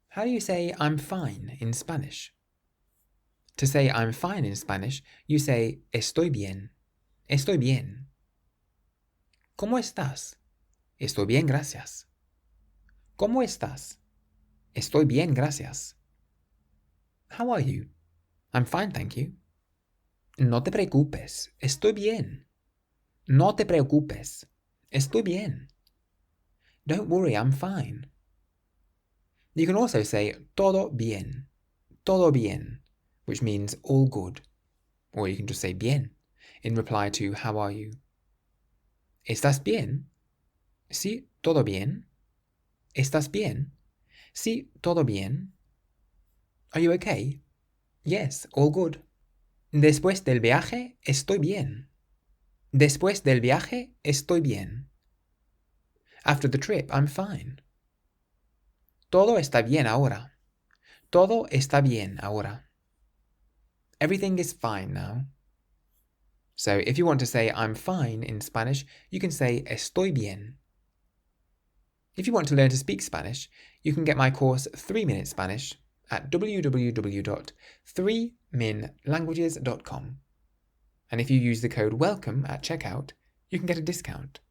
How do you say I'm fine in Spanish? To say I'm fine in Spanish, you say estoy bien. Estoy bien. ¿Cómo estás? Estoy bien, gracias. ¿Cómo estás? Estoy bien, gracias. How are you? I'm fine, thank you. No te preocupes. Estoy bien. No te preocupes. Estoy bien. Don't worry, I'm fine. You can also say todo bien. Todo bien, which means all good. Or you can just say bien in reply to how are you? ¿Estás bien? Sí, todo bien. ¿Estás bien? Sí, todo bien. Are you okay? Yes, all good. Después del viaje, estoy bien. Después del viaje, estoy bien. After the trip, I'm fine. Todo está bien ahora. Todo está bien ahora. Everything is fine now. So if you want to say I'm fine in Spanish, you can say estoy bien. If you want to learn to speak Spanish, you can get my course 3-Minute Spanish at www.3minlanguages.com. And if you use the code WELCOME at checkout, you can get a discount.